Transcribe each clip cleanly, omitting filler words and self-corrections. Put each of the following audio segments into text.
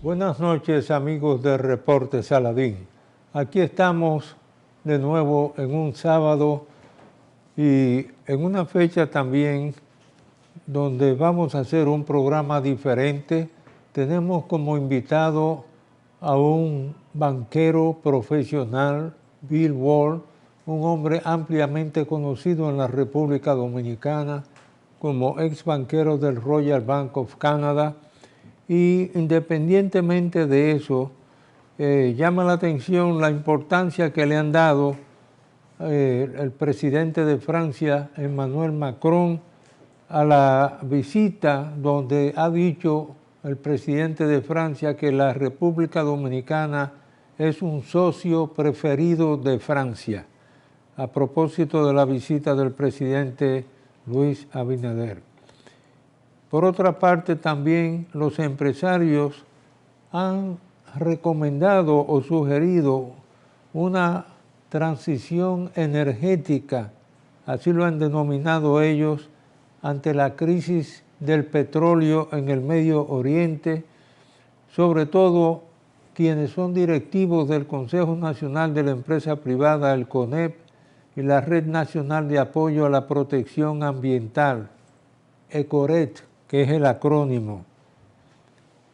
Buenas noches, amigos de Reporte Saladín. Aquí estamos de nuevo en un sábado y en una fecha también donde vamos a hacer un programa diferente. Tenemos como invitado a un banquero profesional, Bill Ward, un hombre ampliamente conocido en la República Dominicana como ex banquero del Royal Bank of Canada. Y independientemente de eso, llama la atención la importancia que le han dado el presidente de Francia, Emmanuel Macron, a la visita donde ha dicho el presidente de Francia que la República Dominicana es un socio preferido de Francia, a propósito de la visita del presidente Luis Abinader. Por otra parte, también los empresarios han recomendado o sugerido una transición energética, así lo han denominado ellos, ante la crisis del petróleo en el Medio Oriente, sobre todo quienes son directivos del Consejo Nacional de la Empresa Privada, el CONEP, y la Red Nacional de Apoyo a la Protección Ambiental, ECORET, que es el acrónimo,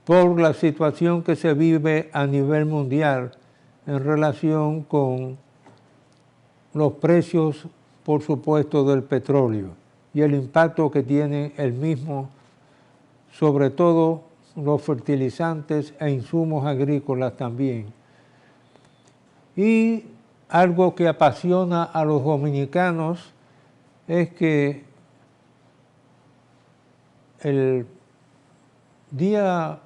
por la situación que se vive a nivel mundial en relación con los precios, por supuesto, del petróleo y el impacto que tiene el mismo, sobre todo los fertilizantes e insumos agrícolas también. Y algo que apasiona a los dominicanos es que el día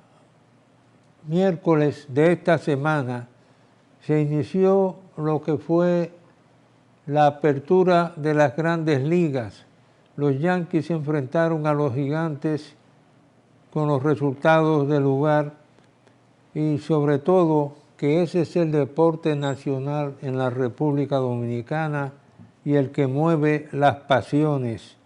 miércoles de esta semana se inició lo que fue la apertura de las grandes ligas. Los Yankees se enfrentaron a los Gigantes con los resultados del lugar y sobre todo que ese es el deporte nacional en la República Dominicana y el que mueve las pasiones.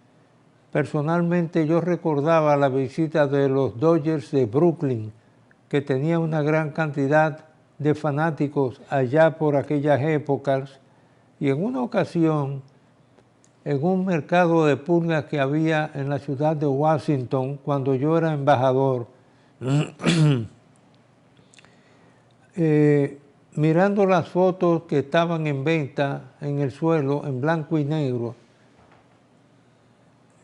Personalmente yo recordaba la visita de los Dodgers de Brooklyn, que tenía una gran cantidad de fanáticos allá por aquellas épocas, y en una ocasión, en un mercado de pulgas que había en la ciudad de Washington, cuando yo era embajador, mirando las fotos que estaban en venta en el suelo, en blanco y negro,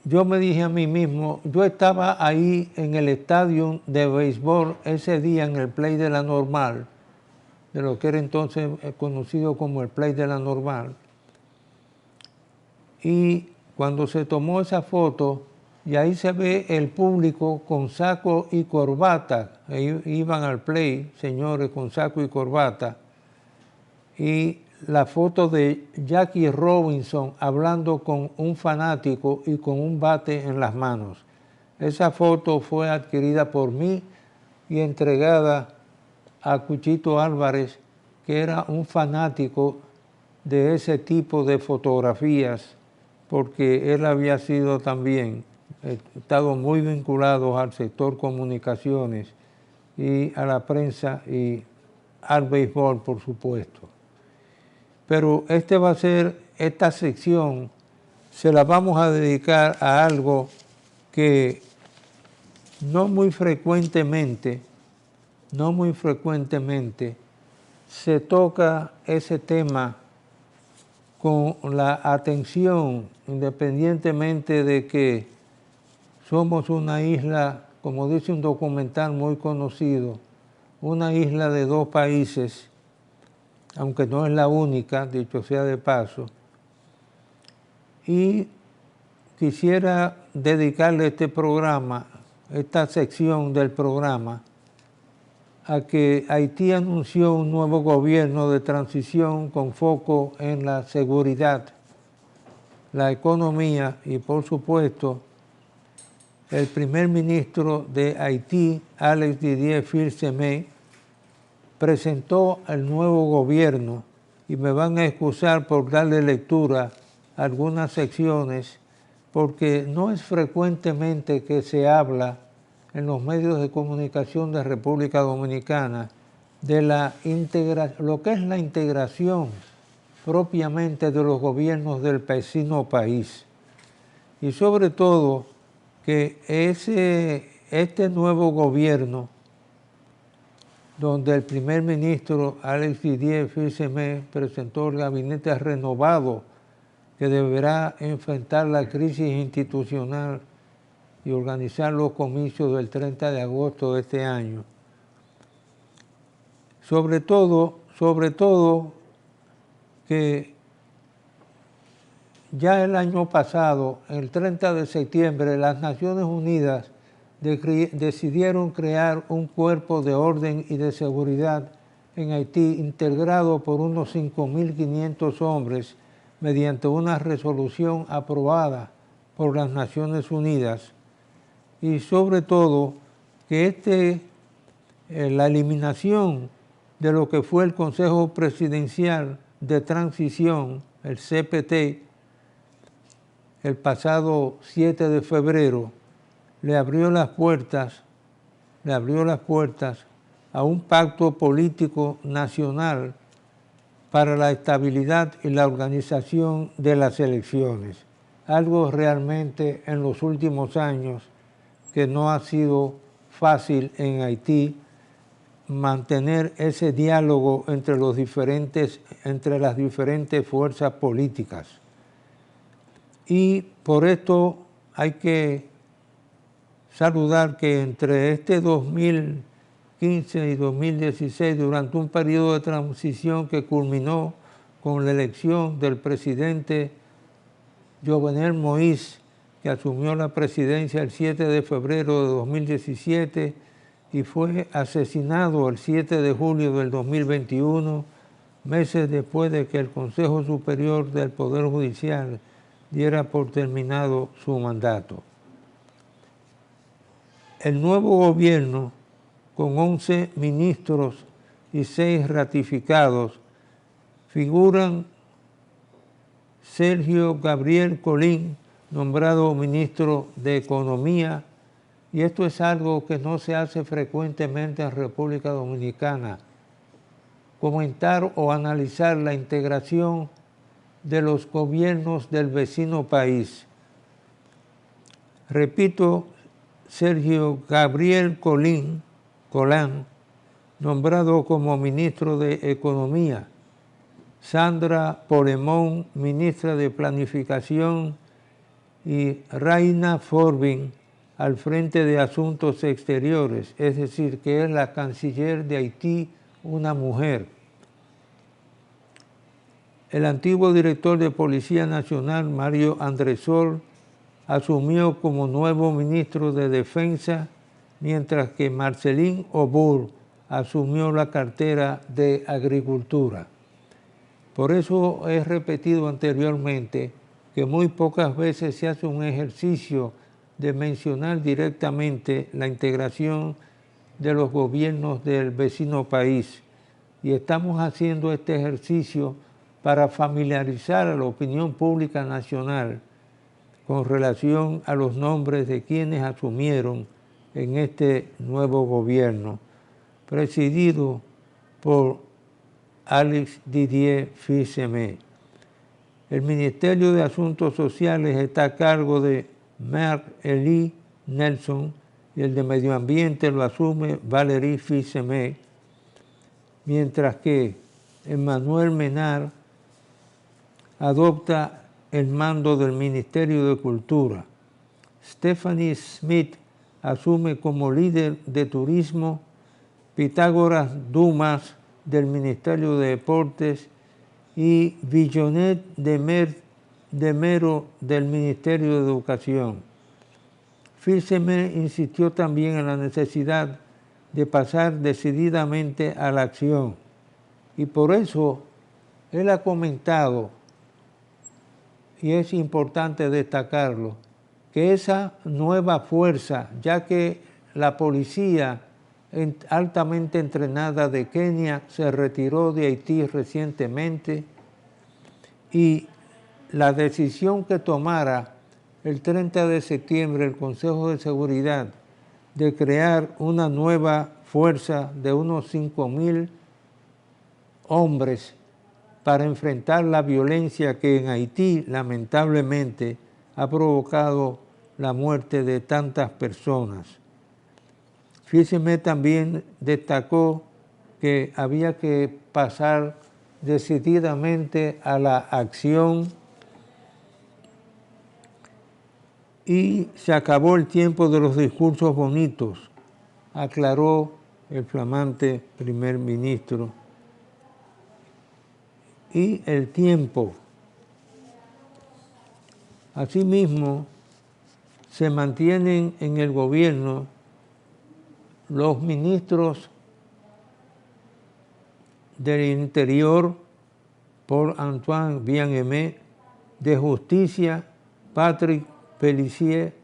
yo me dije a mí mismo, yo estaba ahí en el estadio de béisbol ese día en el Play de la Normal, de lo que era entonces conocido como el Play de la Normal. Y cuando se tomó esa foto, y ahí se ve el público con saco y corbata, iban al Play, señores, con saco y corbata, y la foto de Jackie Robinson hablando con un fanático y con un bate en las manos. Esa foto fue adquirida por mí y entregada a Cuchito Álvarez, que era un fanático de ese tipo de fotografías, porque él había sido también, estado muy vinculado al sector comunicaciones y a la prensa y al béisbol, por supuesto. Pero esta sección se la vamos a dedicar a algo que no muy frecuentemente se toca ese tema con la atención, independientemente de que somos una isla, como dice un documental muy conocido, una isla de dos países, aunque no es la única, dicho sea de paso, y quisiera dedicarle este programa, esta sección del programa, a que Haití anunció un nuevo gobierno de transición con foco en la seguridad, la economía y, por supuesto, el primer ministro de Haití, Alex Didier Fils-Aimé, presentó el nuevo gobierno y me van a excusar por darle lectura a algunas secciones porque no es frecuentemente que se habla en los medios de comunicación de República Dominicana de lo que es la integración propiamente de los gobiernos del vecino país. Y sobre todo que este nuevo gobierno, donde el primer ministro Alex Didier Fils-Aimé presentó el gabinete renovado que deberá enfrentar la crisis institucional y organizar los comicios del 30 de agosto de este año. Sobre todo que ya el año pasado, el 30 de septiembre, las Naciones Unidas decidieron crear un cuerpo de orden y de seguridad en Haití integrado por unos 5.500 hombres mediante una resolución aprobada por las Naciones Unidas, y sobre todo que la eliminación de lo que fue el Consejo Presidencial de Transición, el CPT, el pasado 7 de febrero, le abrió las puertas a un pacto político nacional para la estabilidad y la organización de las elecciones. Algo realmente en los últimos años que no ha sido fácil en Haití mantener ese diálogo entre las diferentes fuerzas políticas. Y por esto hay que saludar que entre este 2015 y 2016, durante un periodo de transición que culminó con la elección del presidente Jovenel Moïse, que asumió la presidencia el 7 de febrero de 2017 y fue asesinado el 7 de julio del 2021, meses después de que el Consejo Superior del Poder Judicial diera por terminado su mandato. El nuevo gobierno, con 11 ministros y 6 ratificados, figuran Sergio Gabriel Colín, nombrado ministro de Economía, y esto es algo que no se hace frecuentemente en República Dominicana, comentar o analizar la integración de los gobiernos del vecino país. Repito, Sergio Gabriel Colán, nombrado como ministro de Economía. Sandra Polemón, ministra de Planificación, y Raina Forbin al frente de Asuntos Exteriores, es decir, que es la canciller de Haití, una mujer. El antiguo director de Policía Nacional, Mario Andresol, asumió como nuevo ministro de Defensa, mientras que Marceline Aubur asumió la cartera de Agricultura. Por eso he repetido anteriormente que muy pocas veces se hace un ejercicio de mencionar directamente la integración de los gobiernos del vecino país. Y estamos haciendo este ejercicio para familiarizar a la opinión pública nacional con relación a los nombres de quienes asumieron en este nuevo gobierno, presidido por Alex Didier Fils-Aimé. El Ministerio de Asuntos Sociales está a cargo de Marc-Élie Nelson y el de Medio Ambiente lo asume Valérie Fils-Aimé, mientras que Emmanuel Menard adopta el mando del Ministerio de Cultura. Stephanie Smith asume como líder de Turismo, Pitágoras Dumas del Ministerio de Deportes y Villonet de Mero del Ministerio de Educación. Fils-Aimé insistió también en la necesidad de pasar decididamente a la acción, y por eso él ha comentado, y es importante destacarlo, que esa nueva fuerza, ya que la policía altamente entrenada de Kenia se retiró de Haití recientemente, y la decisión que tomara el 30 de septiembre el Consejo de Seguridad de crear una nueva fuerza de unos 5.000 hombres para enfrentar la violencia que en Haití lamentablemente ha provocado la muerte de tantas personas. Fíjense, también destacó que había que pasar decididamente a la acción y se acabó el tiempo de los discursos bonitos, aclaró el flamante primer ministro. Y el tiempo. Asimismo, se mantienen en el gobierno los ministros del Interior, Paul-Antoine Bien-Aimé, de Justicia, Patrick Pellicier,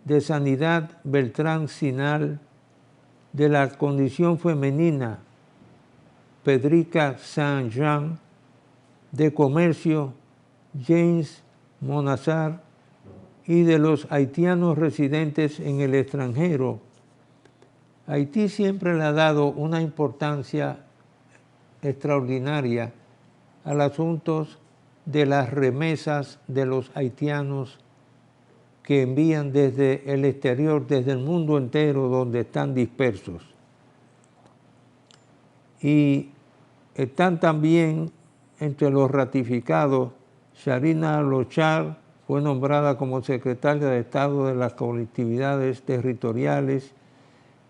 de Sanidad, Beltrán Sinal, de la Condición Femenina, Pedrica Saint-Jean, de Comercio, James Monazar, y de los haitianos residentes en el extranjero. Haití siempre le ha dado una importancia extraordinaria a los asuntos de las remesas de los haitianos que envían desde el exterior, desde el mundo entero donde están dispersos. Y están también entre los ratificados, Sharina Lochar fue nombrada como secretaria de Estado de las Colectividades Territoriales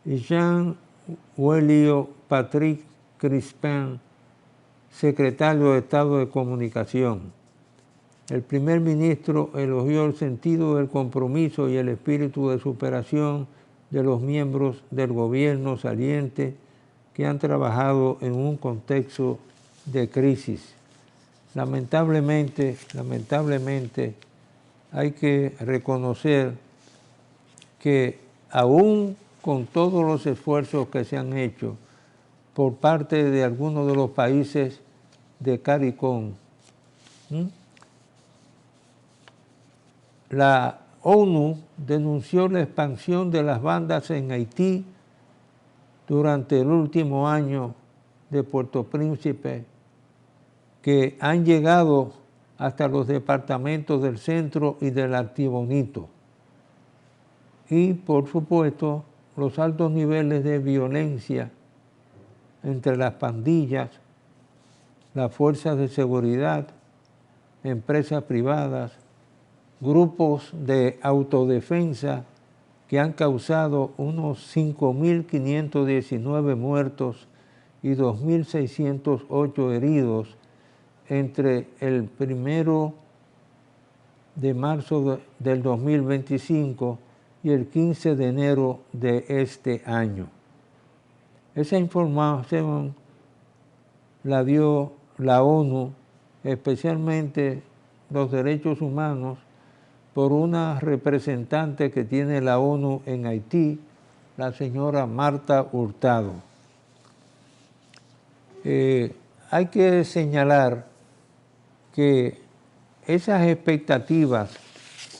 y Jean-Wélio Patrick Crispin, secretario de Estado de Comunicación. El primer ministro elogió el sentido del compromiso y el espíritu de superación de los miembros del gobierno saliente que han trabajado en un contexto de crisis. Lamentablemente, hay que reconocer que aún con todos los esfuerzos que se han hecho por parte de algunos de los países de CARICOM, la ONU denunció la expansión de las bandas en Haití durante el último año de Puerto Príncipe, que han llegado hasta los departamentos del Centro y del Artibonito. Y, por supuesto, los altos niveles de violencia entre las pandillas, las fuerzas de seguridad, empresas privadas, grupos de autodefensa que han causado unos 5.519 muertos y 2.608 heridos entre el 1 de marzo del 2025 y el 15 de enero de este año. Esa información la dio la ONU, especialmente los derechos humanos, por una representante que tiene la ONU en Haití, la señora Marta Hurtado. Hay que señalar que esas expectativas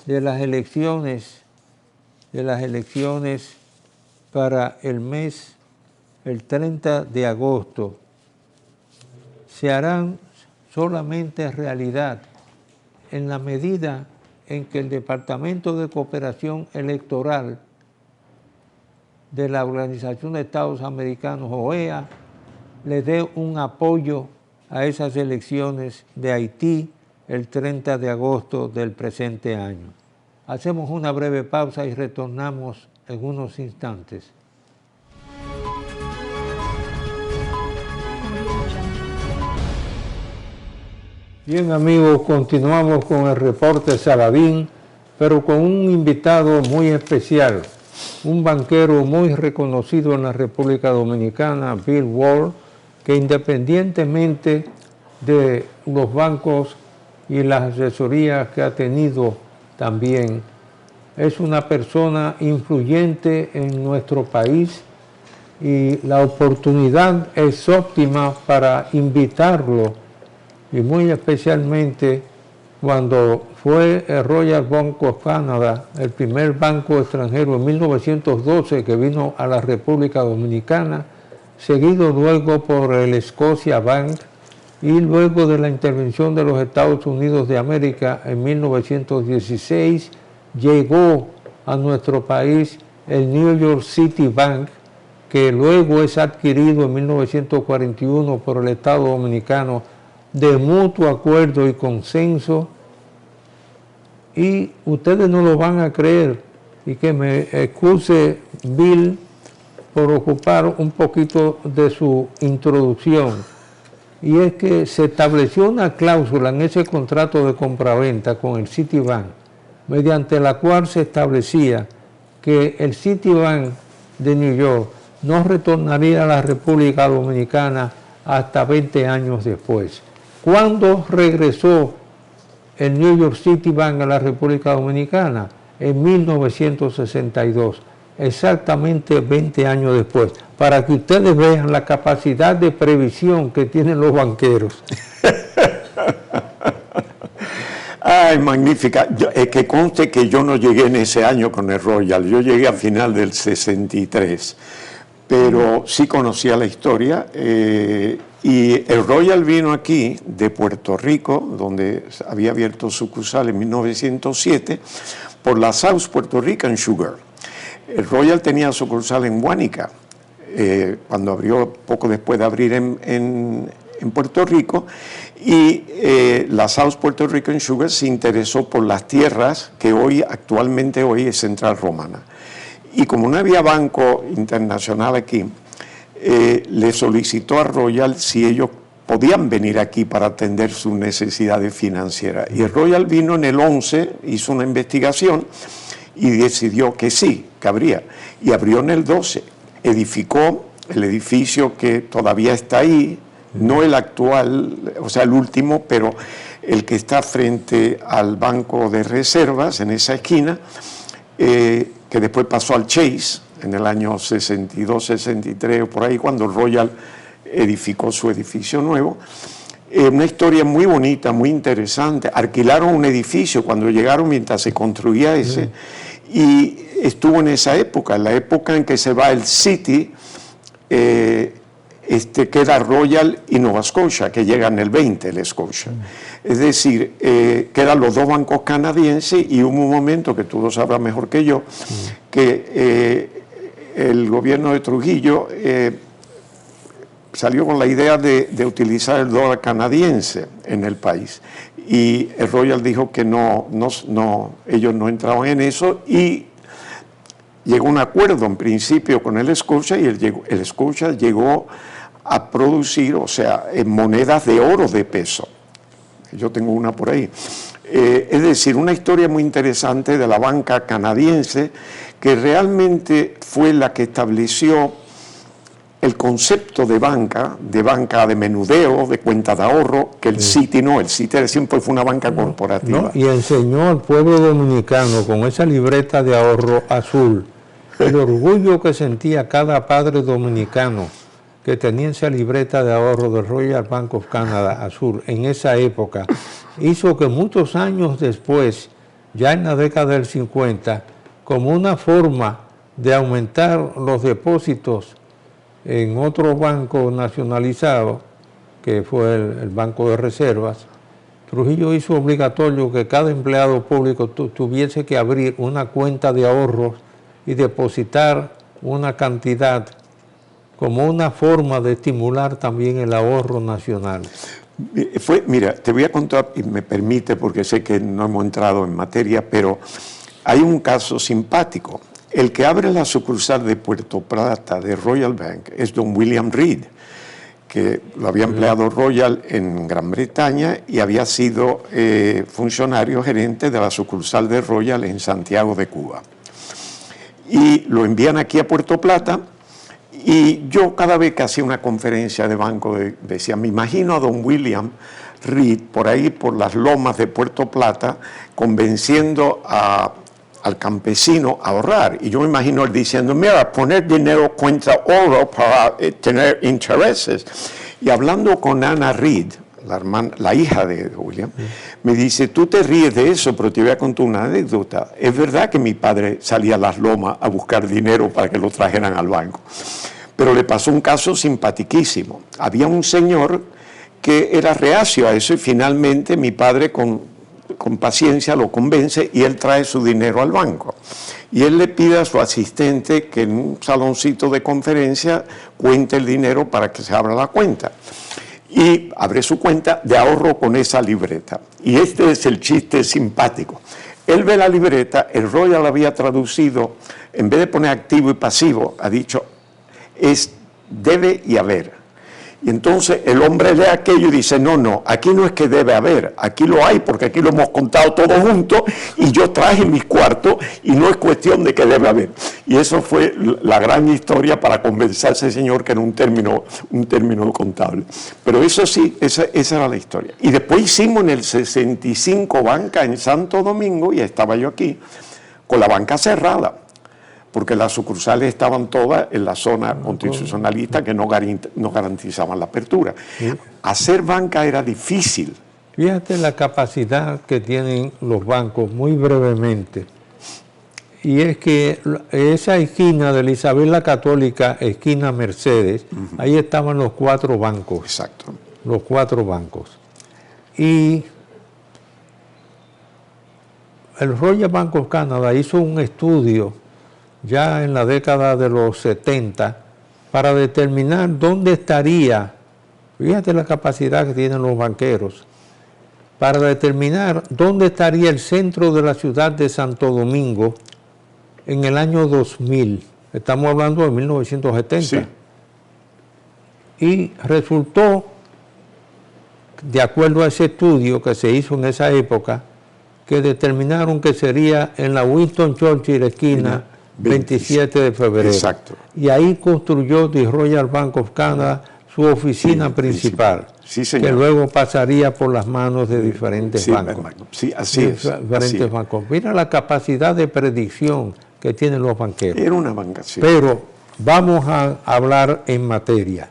de las elecciones para el mes, el 30 de agosto, se harán solamente realidad en la medida en que el Departamento de Cooperación Electoral de la Organización de Estados Americanos, OEA, le dé un apoyo a esas elecciones de Haití el 30 de agosto del presente año. Hacemos una breve pausa y retornamos en unos instantes. Bien, amigos, continuamos con el reporte Saladín, pero con un invitado muy especial, un banquero muy reconocido en la República Dominicana, Bill Ward, que independientemente de los bancos y las asesorías que ha tenido también, es una persona influyente en nuestro país y la oportunidad es óptima para invitarlo y muy especialmente cuando fue el Royal Bank of Canada, el primer banco extranjero en 1912 que vino a la República Dominicana, seguido luego por el Scotia Bank, y luego de la intervención de los Estados Unidos de América en 1916, llegó a nuestro país el New York City Bank, que luego es adquirido en 1941 por el Estado Dominicano de mutuo acuerdo y consenso. Y ustedes no lo van a creer, y que me excuse Bill por ocupar un poquito de su introducción, y es que se estableció una cláusula en ese contrato de compraventa con el Citibank, mediante la cual se establecía que el Citibank de New York no retornaría a la República Dominicana hasta 20 años después. ¿Cuándo regresó el New York City Bank a la República Dominicana? En 1962, exactamente 20 años después, para que ustedes vean la capacidad de previsión que tienen los banqueros. Ay, magnífica. Que conste que yo no llegué en ese año con el Royal, yo llegué a final del 63, pero sí conocía la historia. Y el Royal vino aquí de Puerto Rico, donde había abierto sucursal en 1907, por la South Puerto Rican Sugar. El Royal tenía sucursal en Guánica, cuando abrió, poco después de abrir en Puerto Rico, y la South Puerto Rican Sugar se interesó por las tierras que actualmente hoy es Central Romana. Y como no había banco internacional aquí, le solicitó a Royal si ellos podían venir aquí para atender sus necesidades financieras. Y el Royal vino en el 11, hizo una investigación y decidió que sí, que abría. Y abrió en el 12, edificó el edificio que todavía está ahí, no el actual, o sea, el último, pero el que está frente al Banco de Reservas, en esa esquina, que después pasó al Chase, en el año 62, 63, o por ahí, cuando Royal edificó su edificio nuevo. Una historia muy bonita, muy interesante. Alquilaron un edificio cuando llegaron mientras se construía ese, y estuvo en esa época, en la época en que se va el City, queda Royal y Nova Scotia, que llega en el 20, el Scotia. Es decir, quedan los dos bancos canadienses, y hubo un momento, que tú lo sabrás mejor que yo, que el gobierno de Trujillo salió con la idea de utilizar el dólar canadiense en el país. Y el Royal dijo que ellos no entraban en eso, y llegó a un acuerdo en principio con el Scotia, y el Scotia llegó a producir, o sea, en monedas de oro de peso. Yo tengo una por ahí. Es decir, una historia muy interesante de la banca canadiense, que realmente fue la que estableció el concepto de banca de menudeo, de cuenta de ahorro, que el City no, el City siempre fue una banca corporativa. Y enseñó al pueblo dominicano con esa libreta de ahorro azul, el orgullo que sentía cada padre dominicano que tenía esa libreta de ahorro del Royal Bank of Canada azul en esa época, hizo que muchos años después, ya en la década del 50, como una forma de aumentar los depósitos en otro banco nacionalizado, que fue el Banco de Reservas, Trujillo hizo obligatorio que cada empleado público tuviese que abrir una cuenta de ahorros y depositar una cantidad como una forma de estimular también el ahorro nacional. Mira, te voy a contar, y me permite, porque sé que no hemos entrado en materia, pero hay un caso simpático. El que abre la sucursal de Puerto Plata de Royal Bank es don William Reed, que lo había empleado Royal en Gran Bretaña y había sido funcionario gerente de la sucursal de Royal en Santiago de Cuba. Y lo envían aquí a Puerto Plata, y yo cada vez que hacía una conferencia de banco decía, me imagino a don William Reed por ahí, por las lomas de Puerto Plata, convenciendo al campesino a ahorrar. Y yo me imagino él diciendo, mira, poner dinero cuenta oro para tener intereses. Y hablando con Anna Reed, la hija de William, me dice, tú te ríes de eso, pero te voy a contar una anécdota. Es verdad que mi padre salía a las lomas a buscar dinero para que lo trajeran al banco, pero le pasó un caso simpatiquísimo. Había un señor que era reacio a eso y finalmente mi padre con paciencia lo convence y él trae su dinero al banco. Y él le pide a su asistente que en un saloncito de conferencia cuente el dinero para que se abra la cuenta. Y abre su cuenta de ahorro con esa libreta. Y este es el chiste simpático. Él ve la libreta, el Royal había traducido, en vez de poner activo y pasivo, ha dicho, es debe y haber. Y entonces el hombre lee aquello y dice, no, aquí no es que debe haber, aquí lo hay porque aquí lo hemos contado todos juntos y yo traje mis cuartos y no es cuestión de que debe haber. Y eso fue la gran historia para convencer a ese señor que era un término contable. Pero eso sí, esa era la historia. Y después hicimos en el 65 banca en Santo Domingo, y estaba yo aquí, con la banca cerrada, porque las sucursales estaban todas en la zona constitucionalista que no garantizaban la apertura. Hacer banca era difícil. Fíjate la capacidad que tienen los bancos, muy brevemente. Y es que esa esquina de la Isabel la Católica, esquina Mercedes, ahí estaban los 4 bancos. Exacto. Los 4 bancos. Y el Royal Bank of Canada hizo un estudio ya en la década de los 70, para determinar dónde estaría, fíjate la capacidad que tienen los banqueros, para determinar dónde estaría el centro de la ciudad de Santo Domingo en el año 2000. Estamos hablando de 1970. Sí. Y resultó, de acuerdo a ese estudio que se hizo en esa época, que determinaron que sería en la Winston Churchill esquina 27 de febrero. Exacto. Y ahí construyó The Royal Bank of Canada su oficina principal, sí, señor, que luego pasaría por las manos de diferentes bancos. Sí, así es. Diferentes bancos. Mira la capacidad de predicción que tienen los banqueros. Era una banca, sí. Pero vamos a hablar en materia.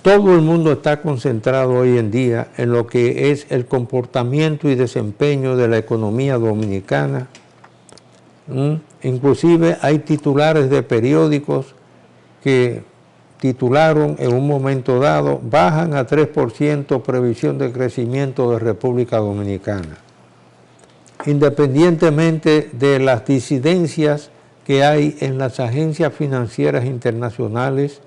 Todo el mundo está concentrado hoy en día en lo que es el comportamiento y desempeño de la economía dominicana. Inclusive hay titulares de periódicos que titularon en un momento dado, bajan a 3% previsión de crecimiento de República Dominicana. Independientemente de las disidencias que hay en las agencias financieras internacionales,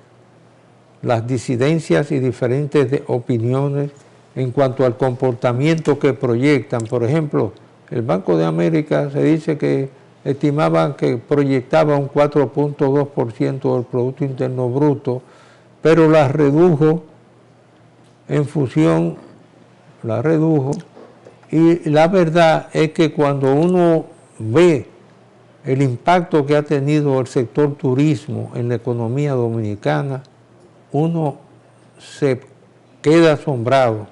las disidencias y diferentes opiniones en cuanto al comportamiento que proyectan. Por ejemplo, el Banco de América se dice que estimaban que proyectaba un 4.2% del Producto Interno Bruto, pero la redujo en función, y la verdad es que cuando uno ve el impacto que ha tenido el sector turismo en la economía dominicana, uno se queda asombrado,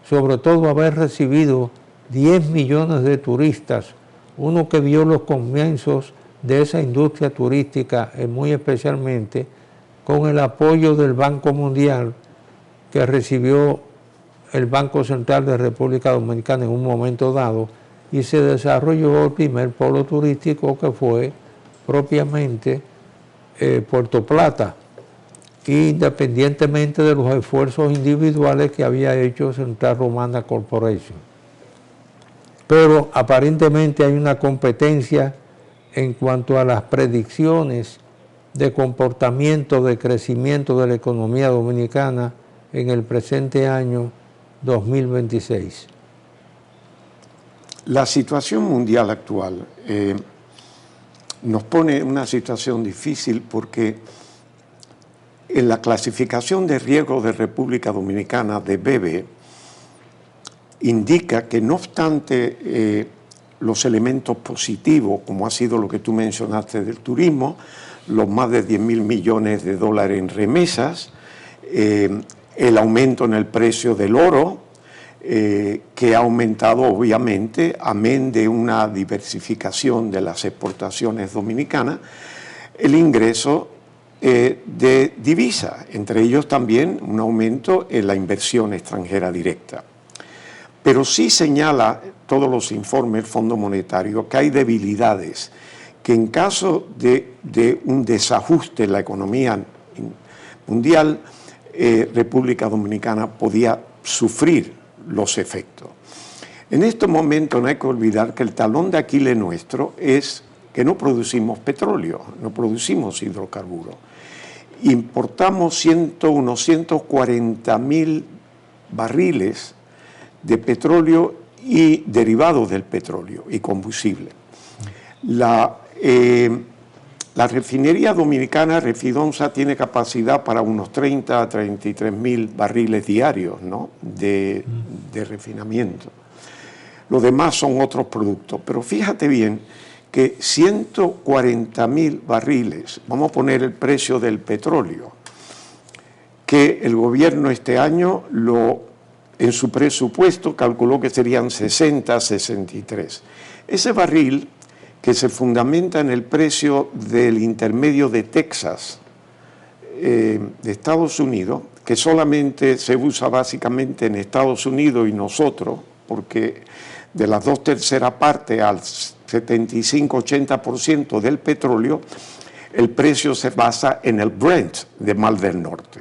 sobre todo haber recibido 10 millones de turistas. Uno que vio los comienzos de esa industria turística, muy especialmente con el apoyo del Banco Mundial que recibió el Banco Central de República Dominicana en un momento dado, y se desarrolló el primer polo turístico que fue propiamente Puerto Plata, independientemente de los esfuerzos individuales que había hecho Central Romana Corporation. Pero aparentemente hay una competencia en cuanto a las predicciones de comportamiento, de crecimiento de la economía dominicana en el presente año 2026. La situación mundial actual nos pone en una situación difícil porque en la clasificación de riesgo de República Dominicana de BB indica que no obstante los elementos positivos, como ha sido lo que tú mencionaste del turismo, los más de 10.000 millones de dólares en remesas, el aumento en el precio del oro, que ha aumentado obviamente, amén de una diversificación de las exportaciones dominicanas, el ingreso de divisa, entre ellos también un aumento en la inversión extranjera directa. Pero sí señala todos los informes del Fondo Monetario que hay debilidades, que en caso de un desajuste en la economía mundial, República Dominicana podía sufrir los efectos. En este momento no hay que olvidar que el talón de Aquiles nuestro es que no producimos petróleo, no producimos hidrocarburos. Importamos unos 140.000 barriles de petróleo y derivados del petróleo y combustible. La refinería dominicana, Refidonza, tiene capacidad para unos 30 a 33.000 barriles diarios, ¿no?, de refinamiento. Los demás son otros productos, pero fíjate bien que 140.000 barriles, vamos a poner el precio del petróleo, que el gobierno este año en su presupuesto calculó que serían 60, 63. Ese barril, que se fundamenta en el precio del intermedio de Texas, de Estados Unidos, que solamente se usa básicamente en Estados Unidos y nosotros, porque de las 2/3 partes al 75-80% del petróleo, el precio se basa en el Brent de Mar del Norte.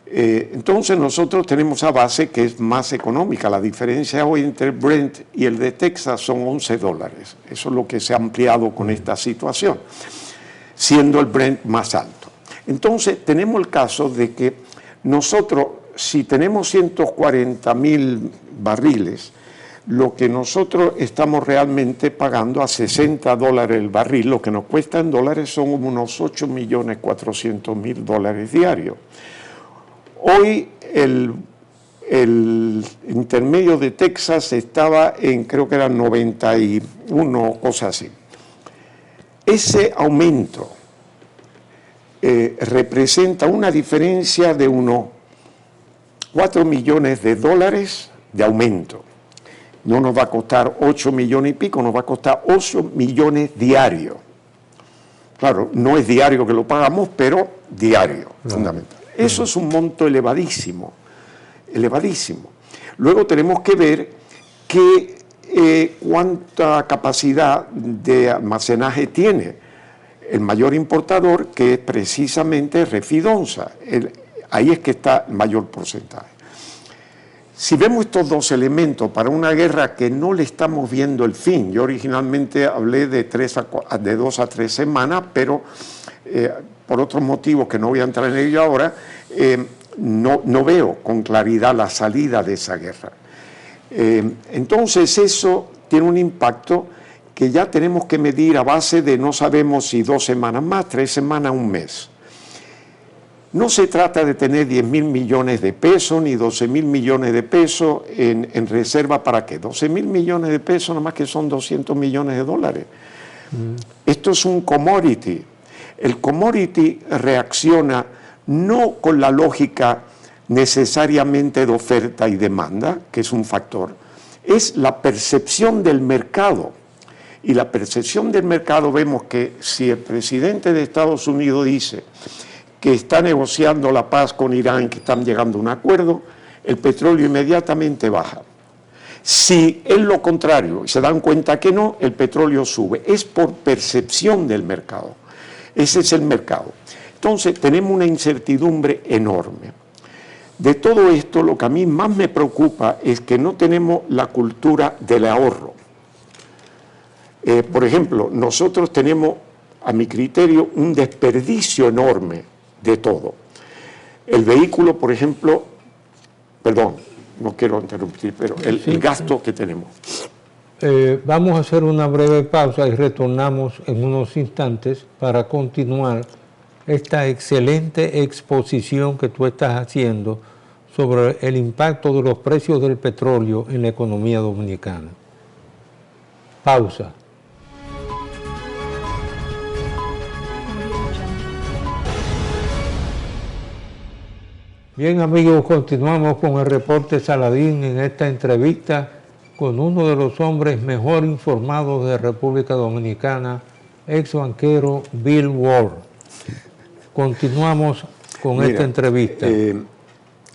Entonces nosotros tenemos a base que es más económica. La diferencia hoy entre el Brent y el de Texas son $11. Eso es lo que se ha ampliado con esta situación, siendo el Brent más alto. Entonces tenemos el caso de que nosotros, si tenemos 140.000 barriles, lo que nosotros estamos realmente pagando a $60 el barril, lo que nos cuesta en dólares son unos $8.400.000 diarios. Hoy el intermedio de Texas estaba en, creo que eran 91, cosas así. Ese aumento representa una diferencia de unos $4 millones de aumento. No nos va a costar 8 millones y pico, nos va a costar 8 millones diarios. Claro, no es diario que lo pagamos, pero diario, fundamental. Eso es un monto elevadísimo, elevadísimo. Luego tenemos que ver cuánta capacidad de almacenaje tiene el mayor importador, que es precisamente Refidonza. Ahí es que está el mayor porcentaje. Si vemos estos dos elementos para una guerra que no le estamos viendo el fin, yo originalmente hablé de 2 a 3 semanas, pero por otros motivos que no voy a entrar en ello ahora, no veo con claridad la salida de esa guerra. Entonces eso tiene un impacto que ya tenemos que medir a base de no sabemos si 2 semanas más, 3 semanas, un mes. No se trata de tener 10.000 millones de pesos ni 12.000 millones de pesos en reserva. ¿Para qué? 12.000 millones de pesos, nada más que son 200 millones de dólares. Esto es un commodity. El commodity reacciona no con la lógica necesariamente de oferta y demanda, que es un factor, es la percepción del mercado. Y la percepción del mercado, vemos que si el presidente de Estados Unidos dice que está negociando la paz con Irán, que están llegando a un acuerdo, el petróleo inmediatamente baja. Si es lo contrario y se dan cuenta que no, el petróleo sube. Es por percepción del mercado. Ese es el mercado. Entonces tenemos una incertidumbre enorme. De todo esto, lo que a mí más me preocupa es que no tenemos la cultura del ahorro. Por ejemplo, nosotros tenemos, a mi criterio, un desperdicio enorme de todo. El vehículo, por ejemplo, perdón, no quiero interrumpir, pero el gasto que tenemos. Vamos a hacer una breve pausa y retornamos en unos instantes para continuar esta excelente exposición que tú estás haciendo sobre el impacto de los precios del petróleo en la economía dominicana. Pausa. Bien, amigos, continuamos con el reporte Saladín en esta entrevista con uno de los hombres mejor informados de República Dominicana, ex banquero Bill Ward. continuamos con esta entrevista.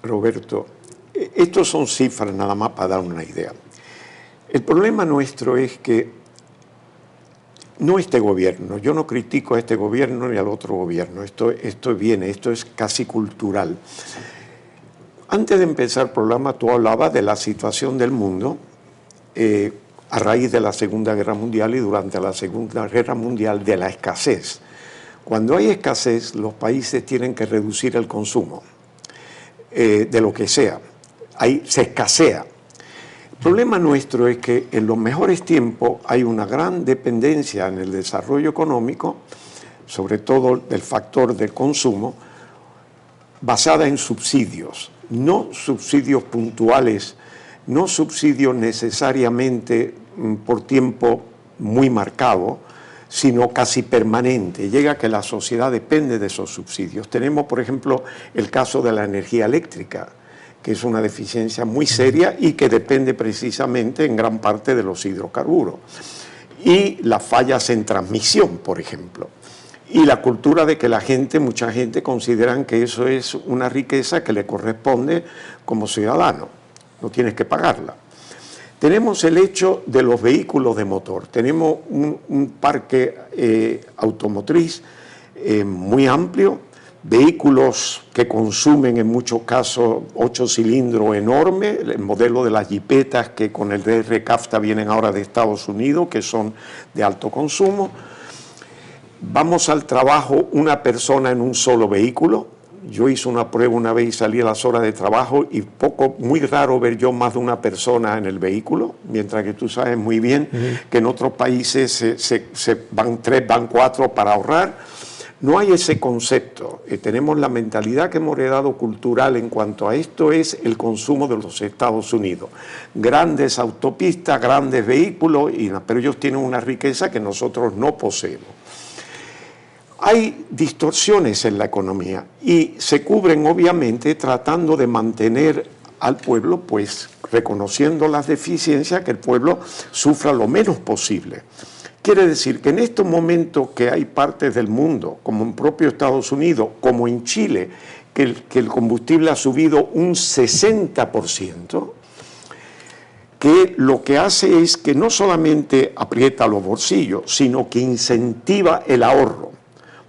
Roberto, estos son cifras nada más para dar una idea. El problema nuestro es que no este gobierno, yo no critico a este gobierno ni al otro gobierno, esto viene, esto es casi cultural. Antes de empezar el programa tú hablabas de la situación del mundo a raíz de la Segunda Guerra Mundial y durante la Segunda Guerra Mundial de la escasez. Cuando hay escasez, los países tienen que reducir el consumo de lo que sea. Ahí se escasea. El problema nuestro es que en los mejores tiempos hay una gran dependencia en el desarrollo económico, sobre todo del factor del consumo, basada en subsidios, no subsidios puntuales, no subsidios necesariamente por tiempo muy marcado, sino casi permanente. Llega que la sociedad depende de esos subsidios. Tenemos, por ejemplo, el caso de la energía eléctrica, que es una deficiencia muy seria y que depende precisamente en gran parte de los hidrocarburos. Y las fallas en transmisión, por ejemplo. Y la cultura de que mucha gente consideran que eso es una riqueza que le corresponde como ciudadano. No tienes que pagarla. Tenemos el hecho de los vehículos de motor. Tenemos un parque automotriz muy amplio, vehículos que consumen en muchos casos 8 cilindros enormes, el modelo de las jipetas que con el DR-CAFTA vienen ahora de Estados Unidos, que son de alto consumo. Vamos al trabajo una persona en un solo vehículo. Yo hice una prueba una vez y salí a las horas de trabajo y muy raro ver yo más de una persona en el vehículo, mientras que tú sabes muy bien que en otros países se van 3, van 4 para ahorrar. No hay ese concepto. Tenemos la mentalidad que hemos heredado cultural en cuanto a esto, es el consumo de los Estados Unidos. Grandes autopistas, grandes vehículos, pero ellos tienen una riqueza que nosotros no poseemos. Hay distorsiones en la economía y se cubren obviamente tratando de mantener al pueblo, pues reconociendo las deficiencias, que el pueblo sufra lo menos posible. Quiere decir que en estos momentos que hay partes del mundo, como en propio Estados Unidos, como en Chile, que el combustible ha subido un 60%, que lo que hace es que no solamente aprieta los bolsillos, sino que incentiva el ahorro.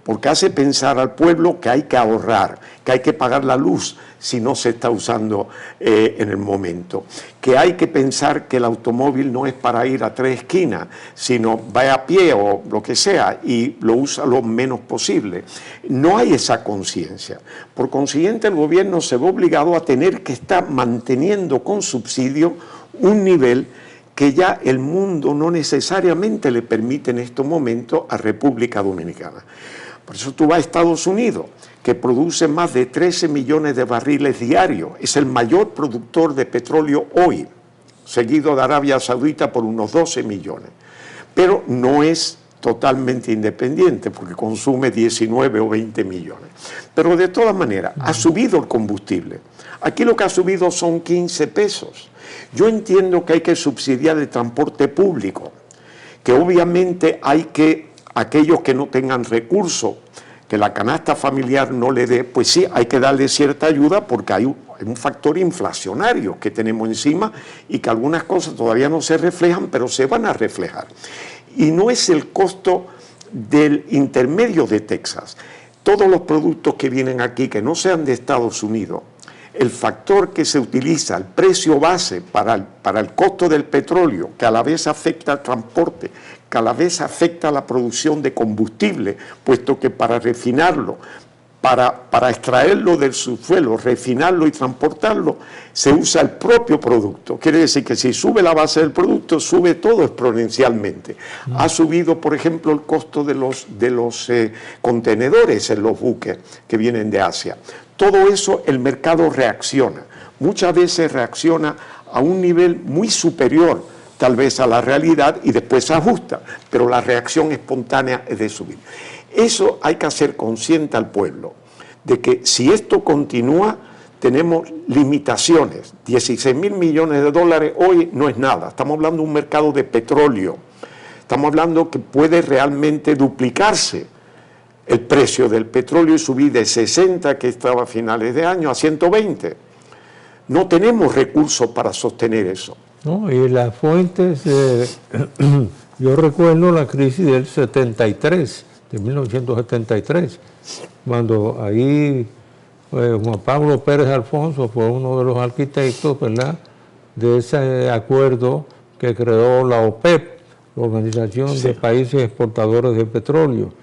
Porque hace pensar al pueblo que hay que ahorrar, que hay que pagar la luz si no se está usando en el momento, que hay que pensar que el automóvil no es para ir a 3 esquinas, sino va a pie o lo que sea y lo usa lo menos posible. No hay esa conciencia. Por consiguiente, el gobierno se ve obligado a tener que estar manteniendo con subsidio un nivel que ya el mundo no necesariamente le permite en estos momentos a República Dominicana. Por eso tú vas a Estados Unidos, que produce más de 13 millones de barriles diarios. Es el mayor productor de petróleo hoy, seguido de Arabia Saudita por unos 12 millones. Pero no es totalmente independiente, porque consume 19 o 20 millones. Pero de todas maneras, ha subido el combustible. Aquí lo que ha subido son 15 pesos. Yo entiendo que hay que subsidiar el transporte público, que obviamente hay que aquellos que no tengan recursos, que la canasta familiar no le dé, pues sí, hay que darle cierta ayuda porque hay un factor inflacionario que tenemos encima y que algunas cosas todavía no se reflejan, pero se van a reflejar. Y no es el costo del intermedio de Texas. Todos los productos que vienen aquí, que no sean de Estados Unidos, el factor que se utiliza, el precio base para el costo del petróleo, que a la vez afecta al transporte, que a la vez afecta a la producción de combustible, puesto que para refinarlo, para extraerlo del subsuelo, refinarlo y transportarlo, se usa el propio producto. Quiere decir que si sube la base del producto, sube todo exponencialmente. Ha subido, por ejemplo, el costo de los contenedores en los buques que vienen de Asia. Todo eso el mercado reacciona. Muchas veces reacciona a un nivel muy superior, tal vez a la realidad, y después se ajusta, pero la reacción espontánea es de subir. Eso hay que hacer consciente al pueblo, de que si esto continúa, tenemos limitaciones. 16.000 millones de dólares hoy no es nada. Estamos hablando de un mercado de petróleo. Estamos hablando que puede realmente duplicarse el precio del petróleo y subí de 60, que estaba a finales de año, a 120. No tenemos recursos para sostener eso. No, y las fuentes, yo recuerdo la crisis del 73, de 1973, cuando ahí Juan Pablo Pérez Alfonso fue uno de los arquitectos, ¿verdad?, de ese acuerdo que creó la OPEP, la Organización de Países Exportadores de Petróleo.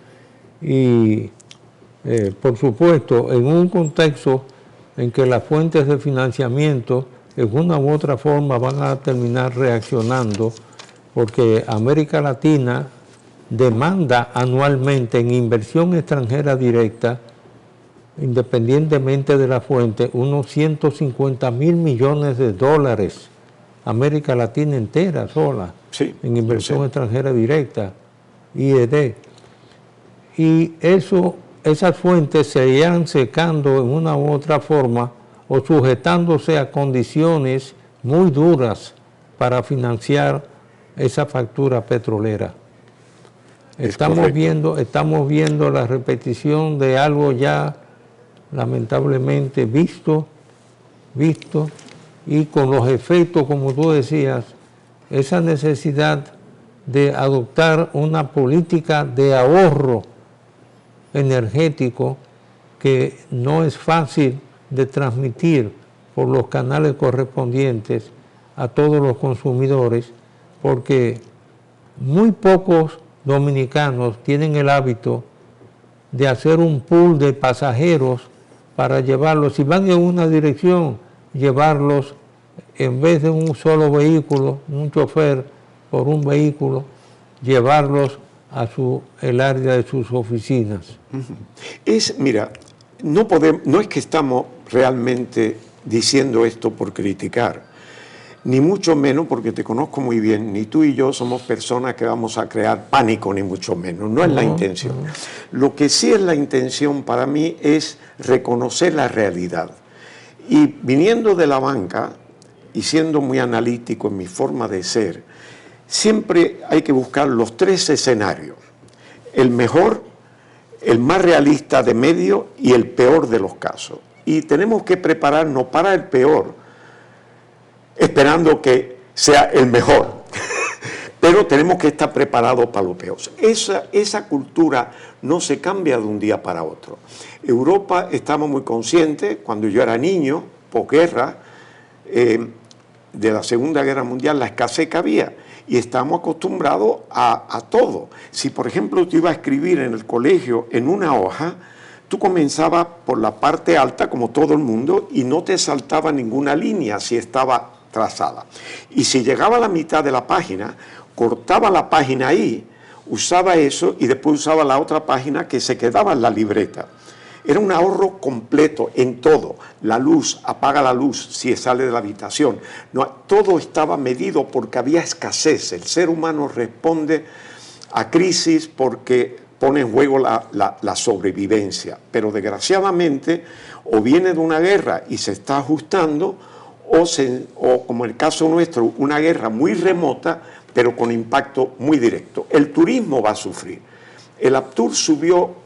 Y, por supuesto, en un contexto en que las fuentes de financiamiento, de una u otra forma, van a terminar reaccionando, porque América Latina demanda anualmente en inversión extranjera directa, independientemente de la fuente, unos 150 mil millones de dólares, América Latina entera sola, sí, en inversión extranjera directa, IED. Y esas fuentes se irán secando en una u otra forma o sujetándose a condiciones muy duras para financiar esa factura petrolera. Estamos viendo la repetición de algo ya lamentablemente visto, y con los efectos, como tú decías, esa necesidad de adoptar una política de ahorro energético que no es fácil de transmitir por los canales correspondientes a todos los consumidores, porque muy pocos dominicanos tienen el hábito de hacer un pool de pasajeros para llevarlos, si van en una dirección, llevarlos en vez de un solo vehículo, un chofer por un vehículo, llevarlos a el área de sus oficinas. Mira, no es que estamos realmente diciendo esto por criticar, ni mucho menos, porque te conozco muy bien, ni tú y yo somos personas que vamos a crear pánico, ni mucho menos, no es la intención. Lo que sí es la intención para mí es reconocer la realidad. Y viniendo de la banca y siendo muy analítico en mi forma de ser, siempre hay que buscar los tres escenarios: el mejor, el más realista de medio y el peor de los casos. Y tenemos que prepararnos para el peor, esperando que sea el mejor. Pero tenemos que estar preparados para lo peor. Esa cultura no se cambia de un día para otro. Europa, estamos muy conscientes, cuando yo era niño, posguerra, de la Segunda Guerra Mundial, la escasez que había. Y estamos acostumbrados a todo. Si, por ejemplo, tú ibas a escribir en el colegio en una hoja, tú comenzabas por la parte alta, como todo el mundo, y no te saltaba ninguna línea si estaba trazada. Y si llegaba a la mitad de la página, cortaba la página ahí, usaba eso y después usaba la otra página que se quedaba en la libreta. Era un ahorro completo en todo. La luz, apaga la luz si sale de la habitación. No, todo estaba medido porque había escasez. El ser humano responde a crisis porque pone en juego la sobrevivencia. Pero desgraciadamente o viene de una guerra y se está ajustando, o como el caso nuestro, una guerra muy remota, pero con impacto muy directo. El turismo va a sufrir. El Aptur subió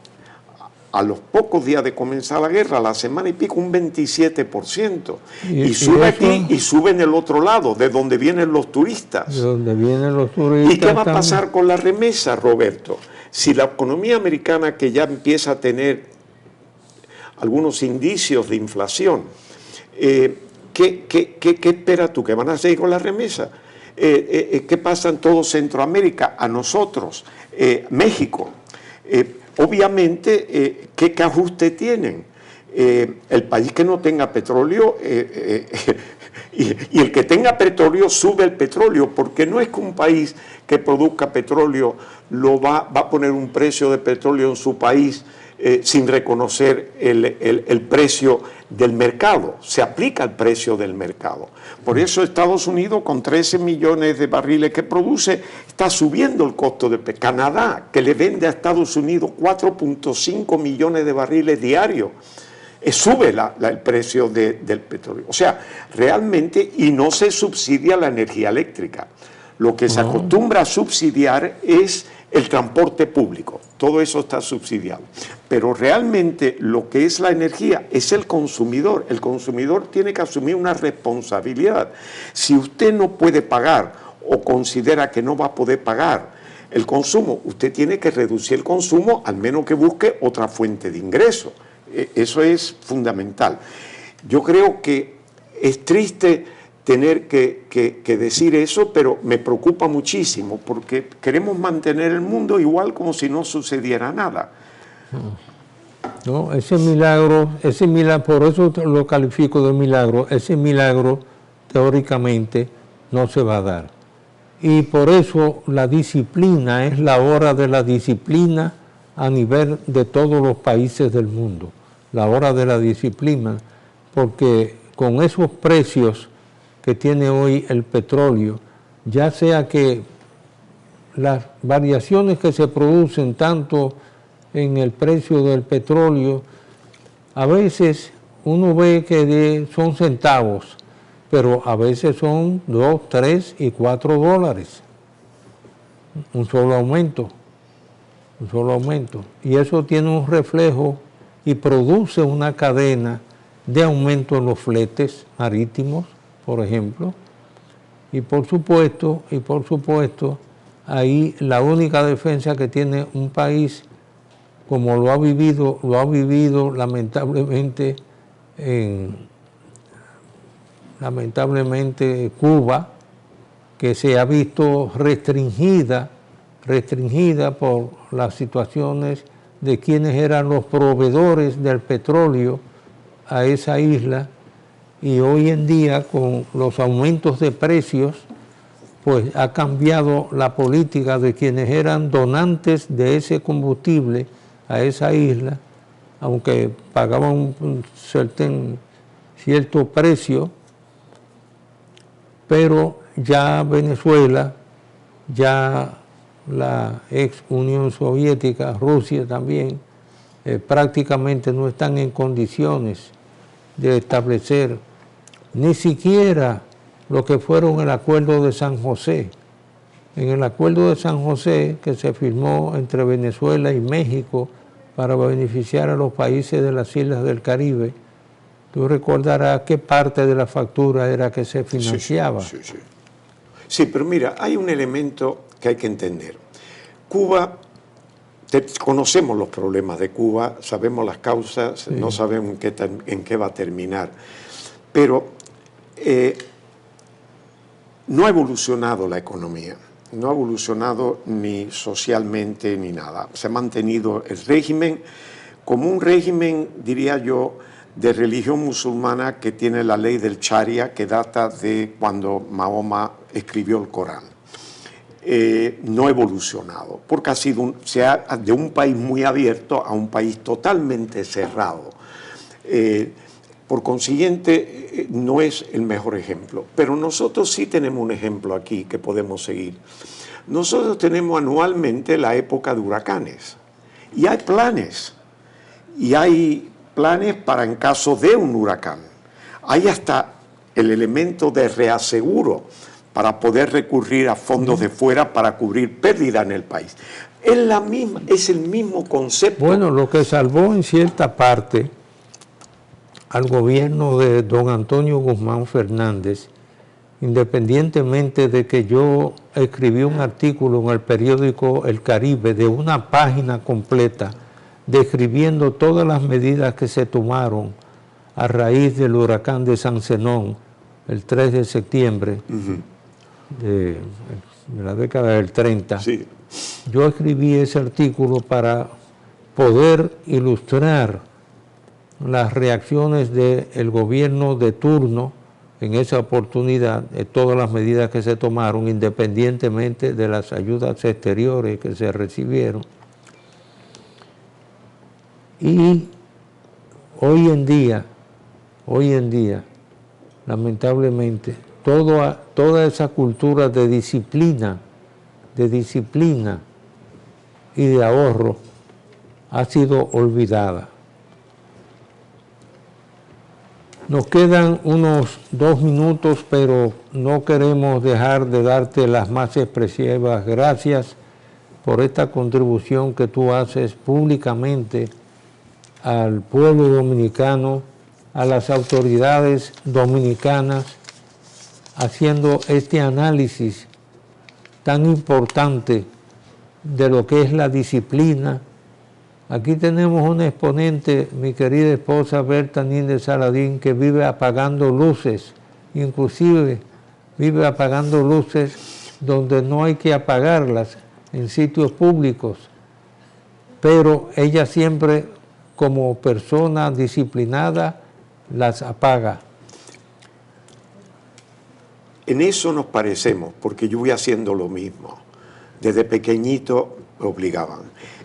a los pocos días de comenzar la guerra, a la semana y pico, un 27%. Y sube aquí y sube en el otro lado, de donde vienen los turistas. De donde vienen los turistas. ¿Y qué va a pasar con la remesa, Roberto? Si la economía americana, que ya empieza a tener algunos indicios de inflación, ¿qué esperas tú? ¿Que van a seguir con la remesa? ¿Qué pasa en todo Centroamérica? A nosotros, México. Obviamente, ¿qué ajuste tienen? El país que no tenga petróleo, y el que tenga petróleo sube el petróleo, porque no es que un país que produzca petróleo va a poner un precio de petróleo en su país sin reconocer el precio del mercado. Se aplica el precio del mercado. Por eso Estados Unidos, con 13 millones de barriles que produce, está subiendo el costo de petróleo. Canadá, que le vende a Estados Unidos 4.5 millones de barriles diarios, sube el precio del petróleo. O sea, realmente, y no se subsidia la energía eléctrica. Lo que se acostumbra a subsidiar es el transporte público, todo eso está subsidiado. Pero realmente lo que es la energía es el consumidor. El consumidor tiene que asumir una responsabilidad. Si usted no puede pagar o considera que no va a poder pagar el consumo, usted tiene que reducir el consumo, al menos que busque otra fuente de ingreso. Eso es fundamental. Yo creo que es triste tener que decir eso, pero me preocupa muchísimo porque queremos mantener el mundo igual como si no sucediera nada. No, ese milagro, por eso lo califico de milagro, ese milagro teóricamente no se va a dar. Y por eso la disciplina es la hora de la disciplina a nivel de todos los países del mundo. La hora de la disciplina, porque con esos precios que tiene hoy el petróleo, ya sea que las variaciones que se producen tanto en el precio del petróleo, a veces uno ve que son centavos, pero a veces son 2, 3 y 4 dólares. Un solo aumento. Y eso tiene un reflejo y produce una cadena de aumento en los fletes marítimos, por ejemplo, y por supuesto, ahí la única defensa que tiene un país, como lo ha vivido lamentablemente Cuba, que se ha visto restringida por las situaciones de quienes eran los proveedores del petróleo a esa isla, y hoy en día con los aumentos de precios, pues ha cambiado la política de quienes eran donantes de ese combustible a esa isla, aunque pagaban un cierto precio, pero ya Venezuela, ya la ex Unión Soviética, Rusia también, prácticamente no están en condiciones de establecer ni siquiera lo que fueron el Acuerdo de San José. En el Acuerdo de San José, que se firmó entre Venezuela y México para beneficiar a los países de las islas del Caribe, tú recordarás qué parte de la factura era que se financiaba. Sí, pero mira, hay un elemento que hay que entender. Cuba, conocemos los problemas de Cuba, sabemos las causas, no sabemos en qué va a terminar, pero no ha evolucionado la economía, no ha evolucionado ni socialmente ni nada. Se ha mantenido el régimen como un régimen, diría yo, de religión musulmana que tiene la ley del Sharia, que data de cuando Mahoma escribió el Corán. No ha evolucionado, porque ha sido de un país muy abierto a un país totalmente cerrado. Por consiguiente, no es el mejor ejemplo. Pero nosotros sí tenemos un ejemplo aquí que podemos seguir. Nosotros tenemos anualmente la época de huracanes. Y hay planes. Y hay planes para en caso de un huracán. Hay hasta el elemento de reaseguro para poder recurrir a fondos de fuera para cubrir pérdida en el país. Es el mismo concepto. Bueno, lo que salvó en cierta parte al gobierno de don Antonio Guzmán Fernández, independientemente de que yo escribí un artículo en el periódico El Caribe de una página completa describiendo todas las medidas que se tomaron a raíz del huracán de San Zenón el 3 de septiembre de la década del 30. Sí. Yo escribí ese artículo para poder ilustrar las reacciones del gobierno de turno en esa oportunidad, de todas las medidas que se tomaron, independientemente de las ayudas exteriores que se recibieron. Y hoy en día, lamentablemente, toda esa cultura de disciplina y de ahorro ha sido olvidada. Nos quedan unos 2 minutos, pero no queremos dejar de darte las más expresivas gracias por esta contribución que tú haces públicamente al pueblo dominicano, a las autoridades dominicanas, haciendo este análisis tan importante de lo que es la disciplina. Aquí tenemos un exponente, mi querida esposa Berta Níndez Saladín, que vive apagando luces, inclusive vive apagando luces donde no hay que apagarlas, en sitios públicos, pero ella siempre, como persona disciplinada, las apaga. En eso nos parecemos, porque yo voy haciendo lo mismo. Desde pequeñito me obligaban.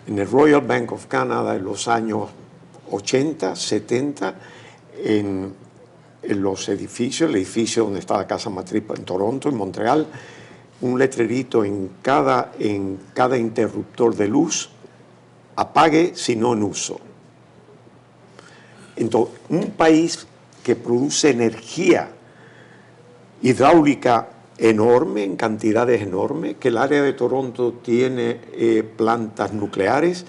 En el Royal Bank of Canada, en los años 80, 70, en los edificios, el edificio donde está la casa matriz en Toronto, en Montreal, un letrerito en cada interruptor de luz: apague si no en uso. Entonces, un país que produce energía hidráulica enorme, en cantidades enormes, que el área de Toronto tiene plantas nucleares,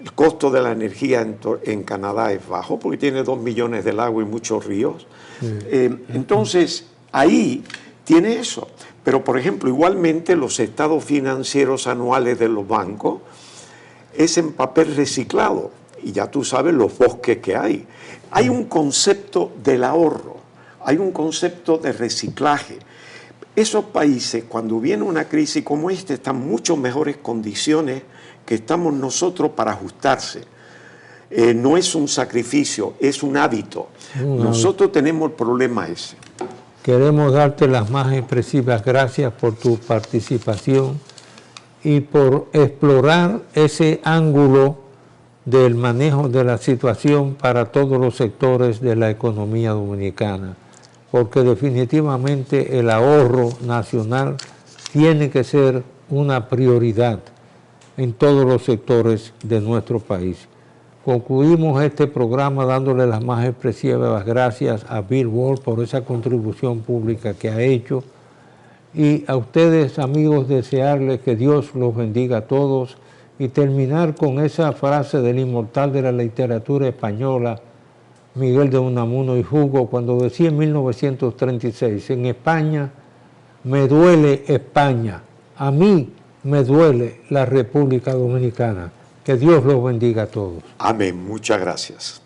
el costo de la energía en Canadá es bajo porque tiene 2 millones de lagos y muchos ríos. Entonces, ahí tiene eso. Pero, por ejemplo, igualmente los estados financieros anuales de los bancos es en papel reciclado. Y ya tú sabes los bosques que hay. Hay un concepto del ahorro, hay un concepto de reciclaje. Esos países, cuando viene una crisis como esta, están en mucho mejores condiciones que estamos nosotros para ajustarse. No es un sacrificio, es un hábito. Nosotros tenemos el problema ese. Queremos darte las más expresivas gracias por tu participación y por explorar ese ángulo del manejo de la situación para todos los sectores de la economía dominicana, porque definitivamente el ahorro nacional tiene que ser una prioridad en todos los sectores de nuestro país. Concluimos este programa dándole las más expresivas gracias a Bill Ward por esa contribución pública que ha hecho, y a ustedes, amigos, desearles que Dios los bendiga a todos, y terminar con esa frase del inmortal de la literatura española, Miguel de Unamuno y Hugo, cuando decía en 1936, en España me duele España, a mí me duele la República Dominicana. Que Dios los bendiga a todos. Amén. Muchas gracias.